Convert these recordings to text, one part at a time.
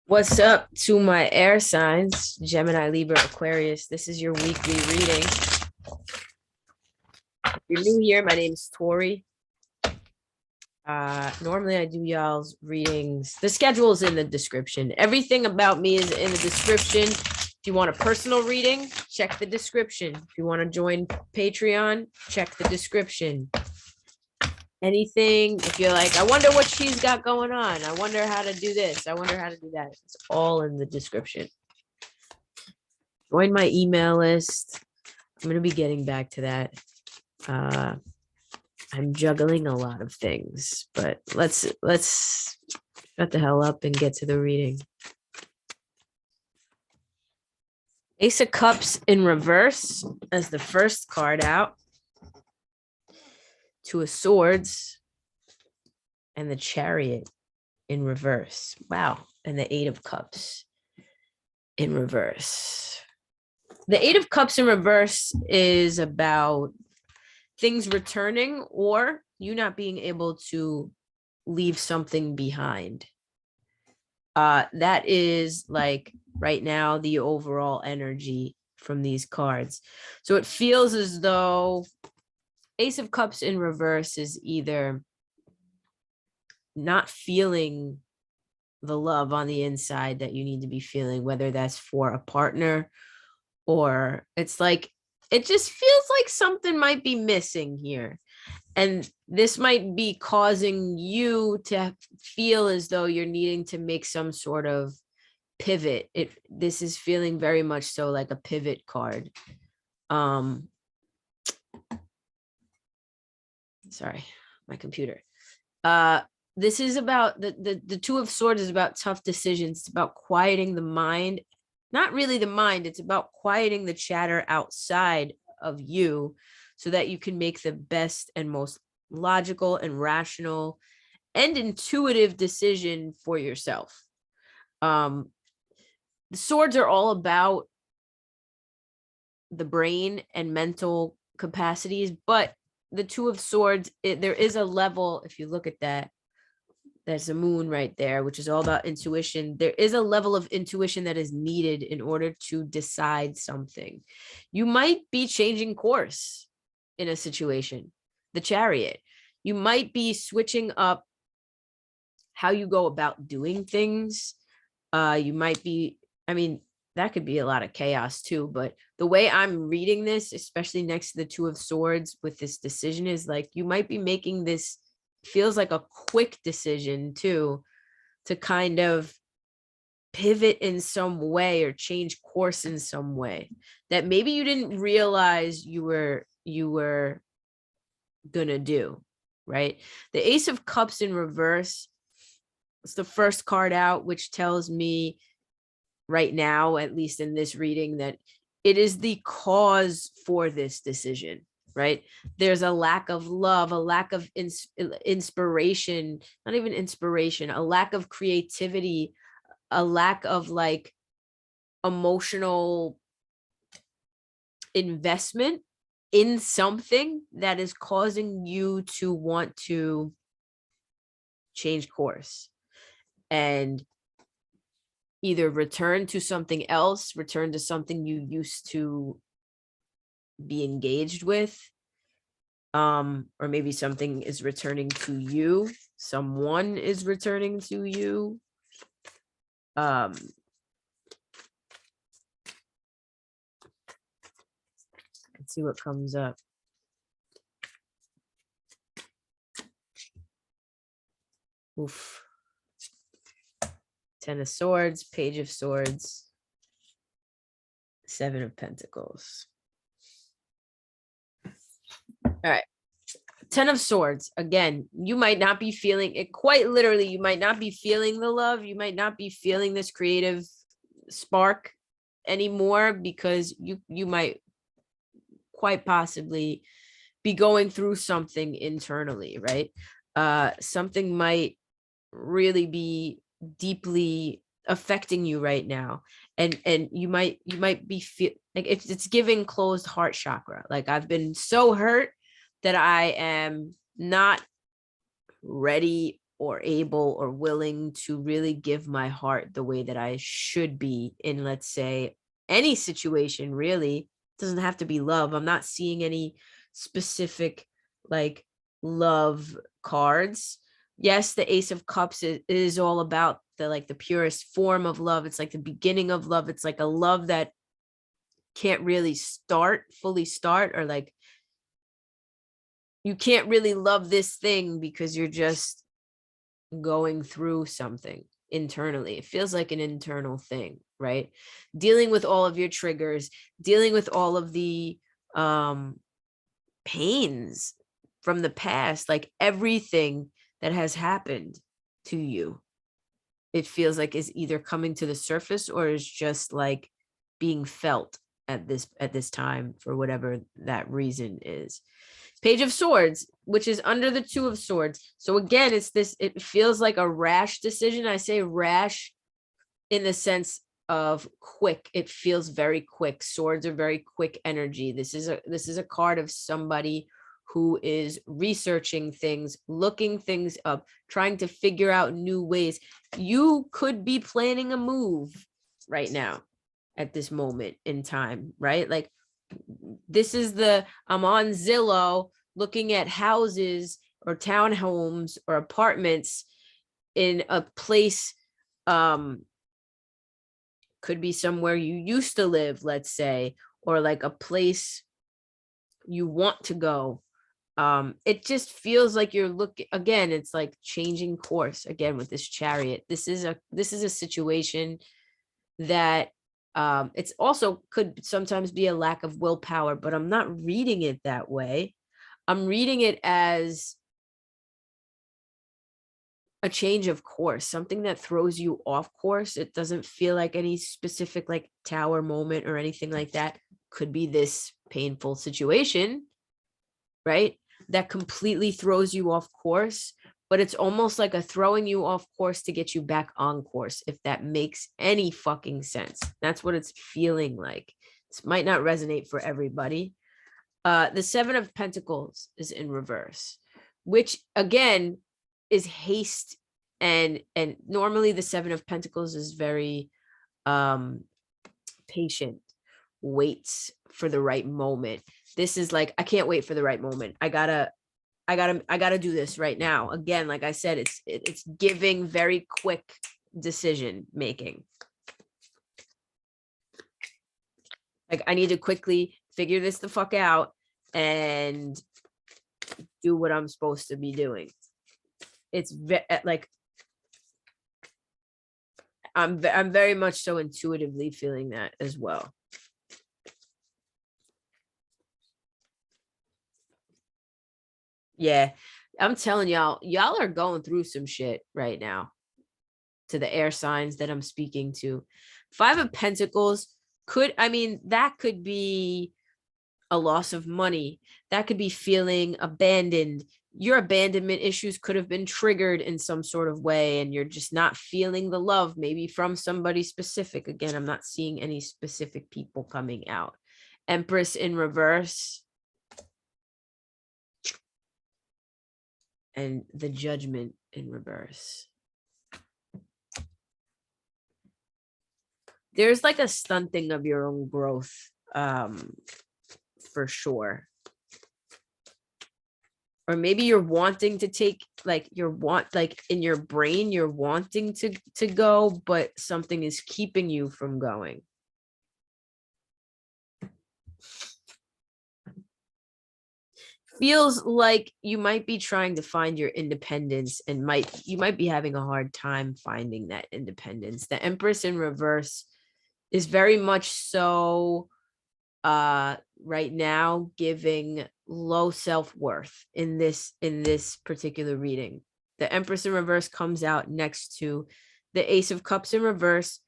What's up to my air signs, Gemini, Libra, Aquarius? This is your weekly reading. If you're new here, my name's Tori. Normally I do y'all's readings. The schedule is in the description. Everything about me is in the description. If you want a personal reading, check the description. If you want to join Patreon, check the description. Anything, if you're like, I wonder what she's got going on. I wonder how to do this. I wonder how to do that. It's all in the description. Join my email list. I'm going to be getting back to that. I'm juggling a lot of things, but let's shut the hell up and get to the reading. Ace of Cups in reverse as the first card out. Two of Swords and the Chariot in reverse. Wow. And the Eight of Cups in reverse. The Eight of Cups in reverse is about things returning or you not being able to leave something behind. That is like right now the overall energy from these cards. So it feels as though Ace of Cups in reverse is either not feeling the love on the inside that you need to be feeling, whether that's for a partner or it's like, it just feels like something might be missing here. And this might be causing you to feel as though you're needing to make some sort of pivot. This is feeling very much so like a pivot card. Sorry, my computer. This is about the Two of Swords is about tough decisions. It's about quieting the mind. Not really the mind. It's about quieting the chatter outside of you so that you can make the best and most logical and rational and intuitive decision for yourself. The swords are all about the brain and mental capacities, but the Two of Swords, there is a level, if you look at that, there's a moon right there, which is all about intuition. There is a level of intuition that is needed in order to decide something. You might be changing course in a situation. The Chariot. You might be switching up how you go about doing things. You might be, that could be a lot of chaos too, but the way I'm reading this, especially next to the Two of Swords with this decision, is like you might be making this, feels like a quick decision too, to kind of pivot in some way or change course in some way that maybe you didn't realize you were gonna do, right? The Ace of Cups in reverse, it's the first card out, which tells me right now, at least in this reading, that it is the cause for this decision, right? There's a lack of love, a lack of inspiration, not even inspiration, a lack of creativity, a lack of like emotional investment in something that is causing you to want to change course and either return to something else, return to something you used to be engaged with, or maybe something is returning to you, someone is returning to you. Let's see what comes up. Oof. Ten of Swords, Page of Swords, Seven of Pentacles. All right. Ten of Swords. Again, you might not be feeling it, quite literally. You might not be feeling the love. You might not be feeling this creative spark anymore because you might quite possibly be going through something internally, right? Something might really be deeply affecting you right now, and you might be feel like it's giving closed heart chakra. Like I've been so hurt that I am not ready or able or willing to really give my heart the way that I should be in, let's say, any situation. Really, it doesn't have to be love. I'm not seeing any specific like love cards. Yes, the Ace of Cups is all about the like the purest form of love. It's like the beginning of love. It's like a love that can't really fully start, or like you can't really love this thing because you're just going through something internally. It feels like an internal thing, right? Dealing with all of your triggers, dealing with all of the pains from the past, like everything that has happened to you, it feels like is either coming to the surface or is just like being felt at this time for whatever that reason is. Page of Swords, which is under the Two of Swords. So again, it feels like a rash decision. I say rash in the sense of quick. It feels very quick. Swords are very quick energy. This is a card of somebody who is researching things, looking things up, trying to figure out new ways. You could be planning a move right now at this moment in time, right? Like I'm on Zillow looking at houses or townhomes or apartments in a place, could be somewhere you used to live, let's say, or like a place you want to go. It just feels like you're looking again, it's like changing course again with this Chariot. This is a situation that it's also could sometimes be a lack of willpower, but I'm not reading it that way. I'm reading it as a change of course, something that throws you off course. It doesn't feel like any specific like tower moment or anything like that. Could be this painful situation, right? That completely throws you off course, but it's almost like a throwing you off course to get you back on course, if that makes any fucking sense. That's what it's feeling like. This might not resonate for everybody. The Seven of Pentacles is in reverse, which again is haste, and normally the Seven of Pentacles is very patient, waits for the right moment. This is like, I can't wait for the right moment. I gotta do this right now. Again, like I said, it's giving very quick decision making. Like I need to quickly figure this the fuck out and do what I'm supposed to be doing. It's like I'm very much so intuitively feeling that as well. Yeah, I'm telling y'all are going through some shit right now. To the air signs that I'm speaking to. Five of Pentacles that could be a loss of money. That could be feeling abandoned. Your abandonment issues could have been triggered in some sort of way, and you're just not feeling the love, maybe from somebody specific. Again, I'm not seeing any specific people coming out. Empress in reverse. And the Judgment in reverse. There's like a stunting of your own growth, for sure. Or maybe you're wanting to take, like in your brain, you're wanting to go, but something is keeping you from going. Feels like you might be trying to find your independence, and you might be having a hard time finding that independence. The Empress in reverse is very much so right now giving low self-worth in this particular reading. The Empress in reverse comes out next to the Ace of Cups in reverse,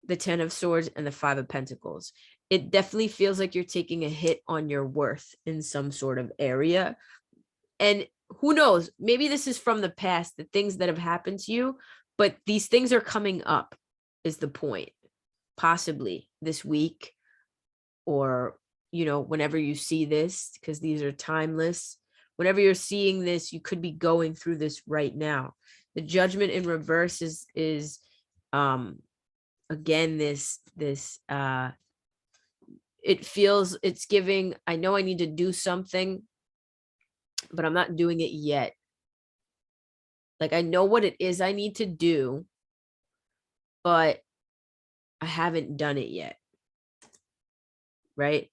the Ten of Swords, and the Five of Pentacles. It definitely feels like you're taking a hit on your worth in some sort of area. And who knows, maybe this is from the past, the things that have happened to you, but these things are coming up is the point. Possibly this week, or whenever you see this, because these are timeless. Whenever you're seeing this, you could be going through this right now. The Judgment in reverse is again this it feels, it's giving, I know I need to do something, but I'm not doing it yet. Like, I know what it is I need to do, but I haven't done it yet. Right?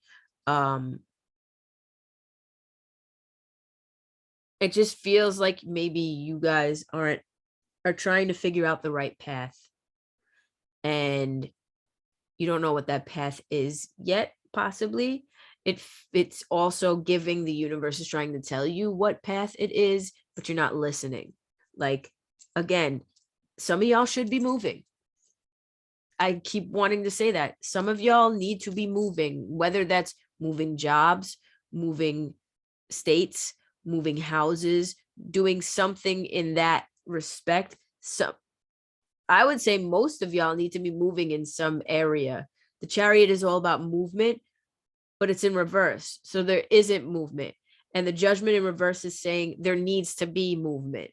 It just feels like maybe you guys are trying to figure out the right path, and you don't know what that path is yet, possibly. It's also giving, the universe is trying to tell you what path it is, but you're not listening. Like, again, some of y'all should be moving. I keep wanting to say that. Some of y'all need to be moving, whether that's moving jobs, moving states, moving houses, doing something in that respect. So I would say most of y'all need to be moving in some area. The Chariot is all about movement, but it's in reverse. So there isn't movement. And the Judgment in reverse is saying there needs to be movement.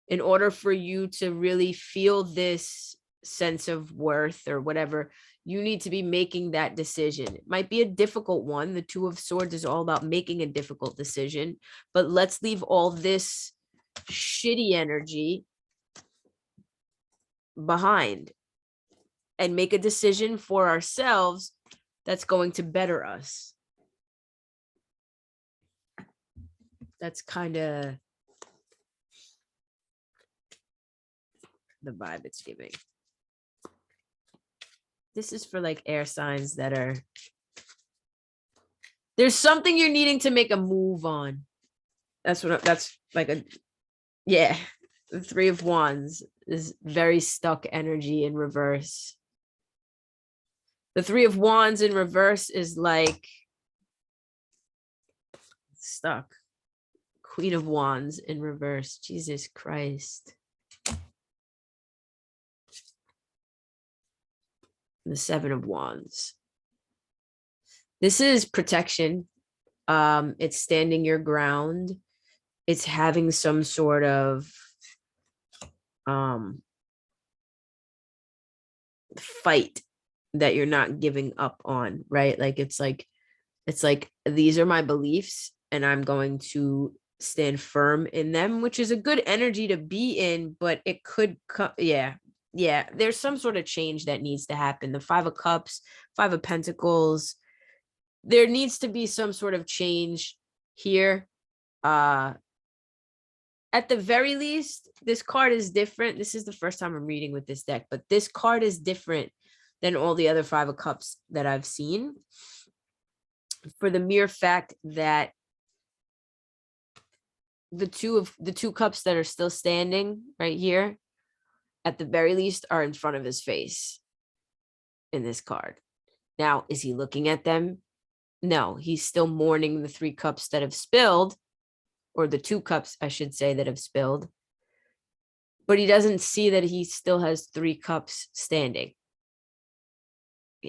In order for you to really feel this sense of worth or whatever, you need to be making that decision. It might be a difficult one. The Two of Swords is all about making a difficult decision, but let's leave all this shitty energy behind and make a decision for ourselves that's going to better us. That's kind of the vibe it's giving. This is for like air signs that are, there's something you're needing to make a move on. That's like a, yeah. The Three of Wands is very stuck energy in reverse. The Three of Wands in reverse is like stuck. Queen of Wands in reverse. Jesus Christ. The Seven of Wands. This is protection. It's standing your ground. It's having some sort of fight that you're not giving up on, right? Like it's like these are my beliefs and I'm going to stand firm in them, which is a good energy to be in, but it could yeah, there's some sort of change that needs to happen. The Five of Cups, Five of Pentacles, there needs to be some sort of change here. At the very least, this card is different. This is the first time I'm reading with this deck, but this card is different than all the other Five of Cups that I've seen, for the mere fact that the two cups that are still standing right here, at the very least, are in front of his face in this card. Now, is he looking at them? No, he's still mourning the three cups that have spilled, or the two cups, I should say, that have spilled. But he doesn't see that he still has three cups standing.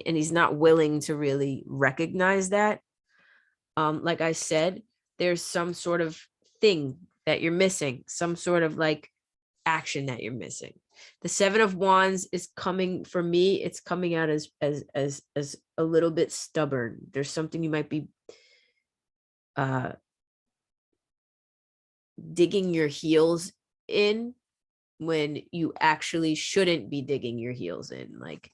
And he's not willing to really recognize that. Like I said, there's some sort of thing that you're missing, some sort of like action that you're missing. The Seven of Wands is coming, for me, it's coming out as a little bit stubborn. There's something you might be digging your heels in when you actually shouldn't be digging your heels in. Like,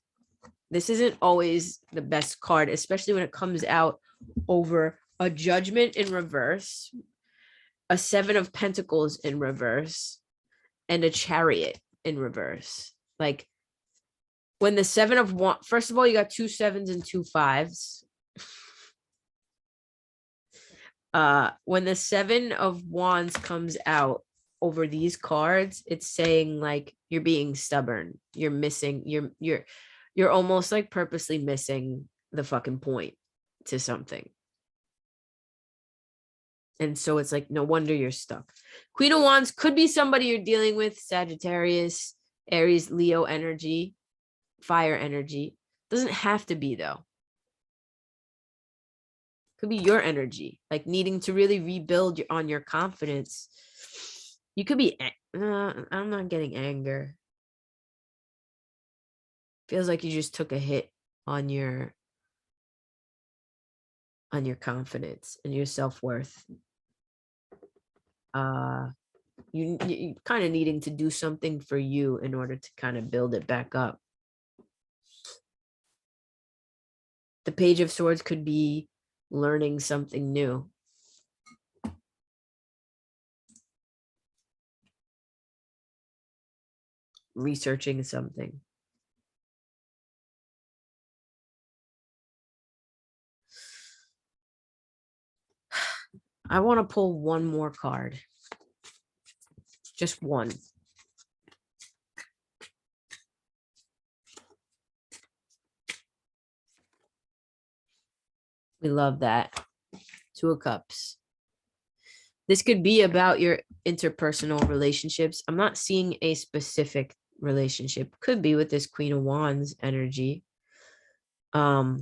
this isn't always the best card, especially when it comes out over a Judgment in reverse, a Seven of Pentacles in reverse, and a Chariot in reverse. Like, when the Seven of Wands, first of all, you got two sevens and two fives. When the Seven of Wands comes out over these cards, it's saying like you're being stubborn, you're missing, you're almost like purposely missing the fucking point to something. And so it's like, no wonder you're stuck. Queen of Wands could be somebody you're dealing with, Sagittarius, Aries, Leo energy, fire energy. Doesn't have to be, though. Could be your energy, like needing to really rebuild on your confidence. You could be, I'm not getting anger. Feels like you just took a hit on your confidence and your self-worth. You kind of needing to do something for you in order to kind of build it back up. The Page of Swords could be learning something new. Researching something. I want to pull one more card. Just one. We love that. Two of Cups. This could be about your interpersonal relationships. I'm not seeing a specific relationship. Could be with this Queen of Wands energy. But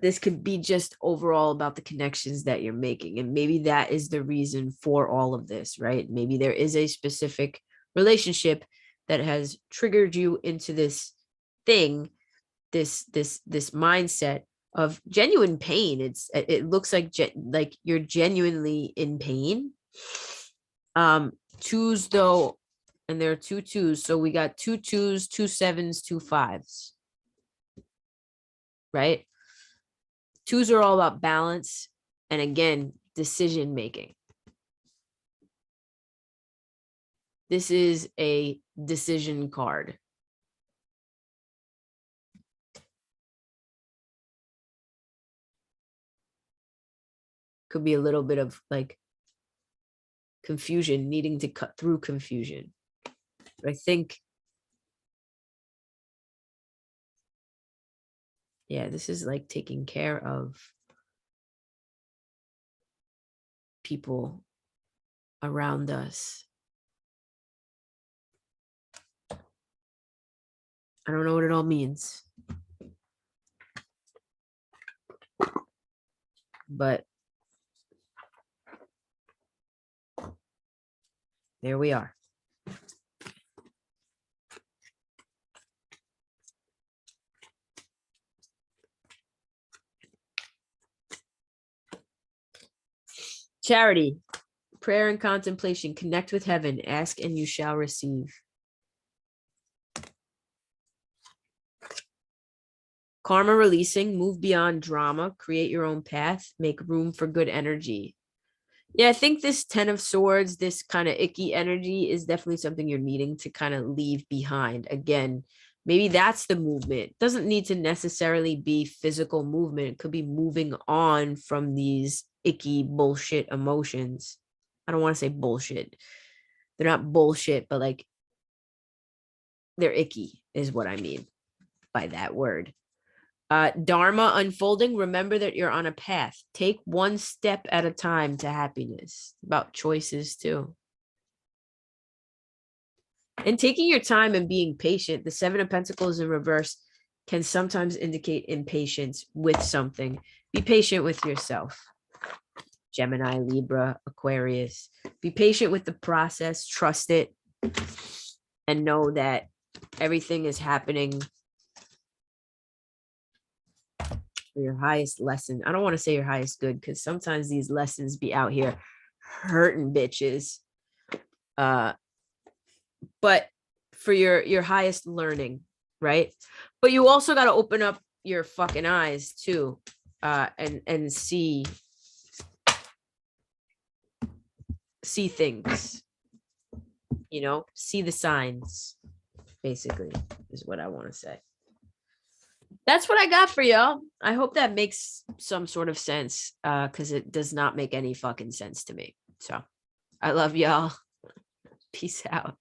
this could be just overall about the connections that you're making. And maybe that is the reason for all of this, right? Maybe there is a specific relationship that has triggered you into this thing, this mindset of genuine pain. It looks like you're genuinely in pain. Twos though, and there are two twos. So we got two twos, two sevens, two fives, right? Twos are all about balance and, again, decision making. This is a decision card. Could be a little bit of like confusion, needing to cut through confusion. But I think, yeah, this is like taking care of people around us. I don't know what it all means. But there we are. Charity, prayer and contemplation. Connect with heaven. Ask and you shall receive. Karma releasing, move beyond drama, create your own path, make room for good energy. Yeah, I think this 10 of Swords, this kind of icky energy is definitely something you're needing to kind of leave behind. Again, maybe that's the movement. It doesn't need to necessarily be physical movement. It could be moving on from these icky bullshit emotions. I don't want to say bullshit. They're not bullshit, but like they're icky is what I mean by that word. Dharma unfolding. Remember that you're on a path. Take one step at a time to happiness. About choices too. And taking your time and being patient. The Seven of Pentacles in reverse can sometimes indicate impatience with something. Be patient with yourself. Gemini, Libra, Aquarius. Be patient with the process. Trust it. And know that everything is happening for your highest lesson. I don't want to say your highest good, because sometimes these lessons be out here hurting bitches. But for your highest learning, right? But you also got to open up your fucking eyes too, and see things, see the signs, basically, is what I want to say. That's what I got for y'all. I hope that makes some sort of sense, because it does not make any fucking sense to me. So I love y'all. Peace out.